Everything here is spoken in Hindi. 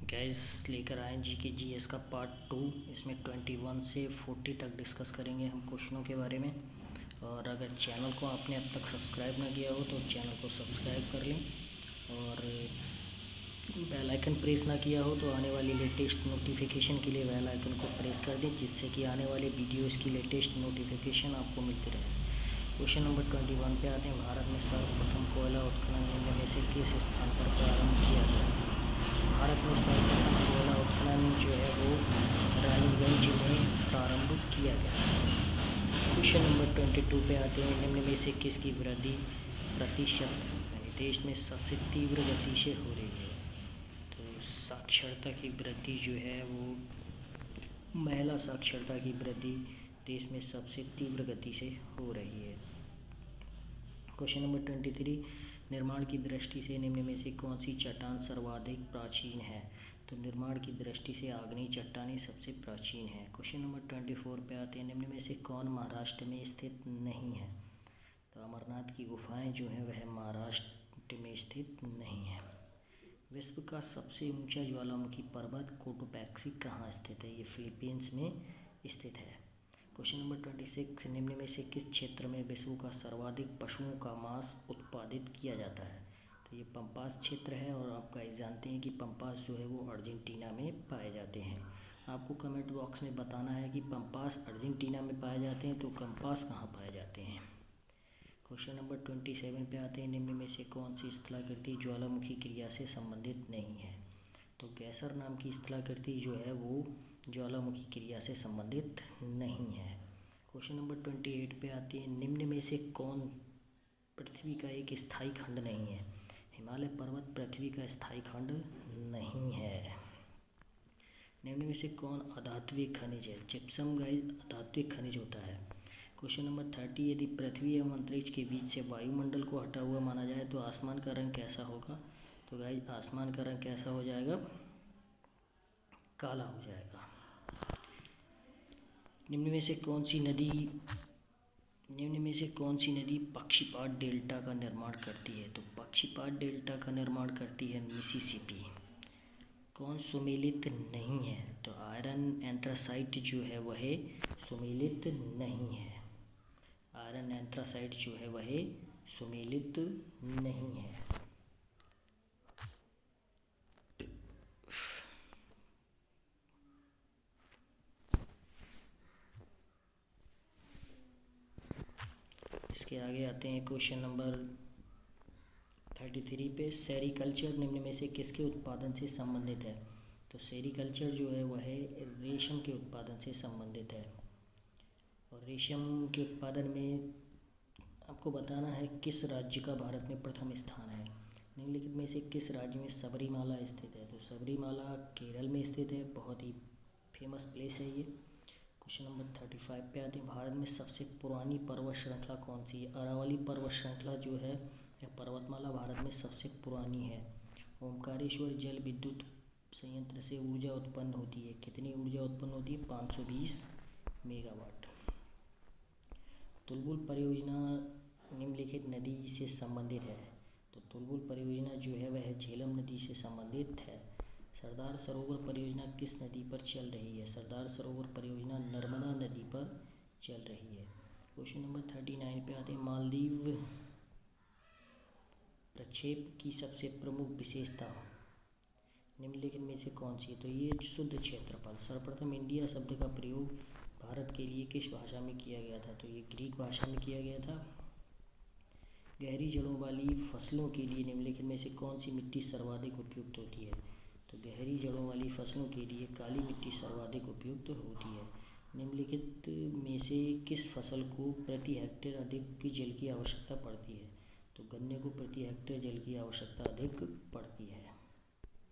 गैस लेकर आए जीके जीएस का पार्ट 2। इसमें 21 से 40 तक डिस्कस करेंगे हम क्वेश्चनों के बारे में। और अगर चैनल को आपने अब तक सब्सक्राइब ना किया हो तो चैनल को सब्सक्राइब कर लें और बेल आइकन प्रेस ना किया हो तो आने वाली लेटेस्ट नोटिफिकेशन के लिए बेल आइकन को प्रेस कर दें, जिससे कि आने वाले वीडियोस की लेटेस्ट नोटिफिकेशन आपको मिलती रहे। क्वेश्चन नंबर 21 पे आते हैं। भारत में सर्वप्रथम कोयला उत्खनन निम्न में से किस स्थान पर प्रारंभ किया गया? भारत में सर्वप्रथम कोयला उत्खनन जो है वो रानीगंज में प्रारंभ किया गया। क्वेश्चन नंबर 22 पे आते हैं। निम्न में से किसकी वृद्धि प्रतिशत देश में सबसे तीव्र गति से हो रही है? तो साक्षरता की वृद्धि जो है वो महिला साक्षरता की वृद्धि देश में सबसे तीव्र गति से हो रही है। Question number 23। निर्माण की दृष्टि से निम्न में से कौन सी चट्टान सर्वाधिक प्राचीन है? तो निर्माण की दृष्टि से आग्नेय चट्टानें सबसे प्राचीन है। क्वेश्चन नंबर 24 पे आते हैं। निम्न में से कौन महाराष्ट्र में स्थित नहीं है? तो अमरनाथ की गुफाएं जो है वह महाराष्ट्र में स्थित नहीं है। विश्व का सबसे ऊंचा ज्वालामुखी पर्वत कोटोपैक्सी कहाँ स्थित है? ये फिलीपींस में स्थित है। Question number 26। निम्न में से किस क्षेत्र में विश्व का सर्वाधिक पशुओं का मांस उत्पादित किया जाता है? तो ये पंपास क्षेत्र है और आप गाइस जानते हैं कि पंपास जो है वो अर्जेंटीना में पाए जाते हैं। आपको कमेंट बॉक्स में बताना है कि पंपास अर्जेंटीना में पाए जाते हैं तो कंपास कहाँ पाए जाते हैं। क्वेश्चन नंबर 27 पे आते हैं। निम्न में से कौन सी स्थलाकृति ज्वालामुखी क्रिया से संबंधित नहीं है? तो गैसर नाम की स्थलाकृति जो है वो ज्वालामुखी क्रिया से संबंधित नहीं है। क्वेश्चन नंबर 28 पे आती है। निम्न में से कौन पृथ्वी का एक स्थायी खंड नहीं है? हिमालय पर्वत पृथ्वी का स्थायी खंड नहीं है। निम्न में से कौन अधात्विक खनिज है? जिप्सम गाइस अधात्विक खनिज होता है। Question number 30। यदि पृथ्वी एवं अंतरिक्ष के बीच से वायुमंडल को हटा हुआ माना जाए तो आसमान का रंग कैसा होगा? तो गाइस आसमान का रंग कैसा हो जाएगा? काला हो जाएगा। निम्न में से कौन सी नदी पक्षीपात डेल्टा का निर्माण करती है? तो पक्षीपात डेल्टा का निर्माण करती है मिसिसिपी। कौन सुमेलित नहीं है? तो आयरन एंथ्रासाइट जो है वह सुमेलित नहीं है। आयरन एंथ्रासाइट जो है वह सुमेलित नहीं है। इसके आगे आते हैं क्वेश्चन नंबर 33 पे। सेरीकल्चर निम्न में से किसके उत्पादन से संबंधित है? तो सेरीकल्चर जो है वह रेशम के उत्पादन से संबंधित है। और रेशम के उत्पादन में आपको बताना है किस राज्य का भारत में प्रथम स्थान है। निम्नलिखित में से किस राज्य में सबरीमाला स्थित है? तो सबरीमाला केरल में स्थित है। बहुत ही फेमस प्लेस है ये। क्वेश्चन नंबर 35 पे आते हैं। भारत में सबसे पुरानी पर्वत श्रृंखला कौन सी है? अरावली पर्वत श्रृंखला जो है यह पर्वतमाला भारत में सबसे पुरानी है। ओमकारेश्वर जल विद्युत संयंत्र से ऊर्जा उत्पन्न होती है। कितनी ऊर्जा उत्पन्न होती है? 520 मेगावाट। तुलबुल परियोजना निम्नलिखित नदी से संबंधित है। तो तुलबुल परियोजना जो है वह झेलम नदी से संबंधित है। सरदार सरोवर परियोजना किस नदी पर चल रही है? सरदार सरोवर परियोजना नर्मदा नदी पर चल रही है। क्वेश्चन नंबर 39 पे आते हैं। मालदीव प्रक्षेप की सबसे प्रमुख विशेषता निम्नलिखित में से कौन सी है? तो ये शुद्ध क्षेत्रफल। सर्वप्रथम इंडिया शब्द का प्रयोग भारत के लिए किस भाषा में किया गया था? तो ये ग्रीक भाषा में किया गया था। गहरी जड़ों वाली फसलों के लिए निम्नलिखित में से कौन सी मिट्टी सर्वाधिक उपयुक्त होती है? तो गहरी जड़ों वाली फसलों के लिए काली मिट्टी सर्वाधिक उपयुक्त होती है। निम्नलिखित में से किस फसल को प्रति हेक्टेयर अधिक जल की आवश्यकता पड़ती है? तो गन्ने को प्रति हेक्टेयर जल की आवश्यकता अधिक पड़ती है।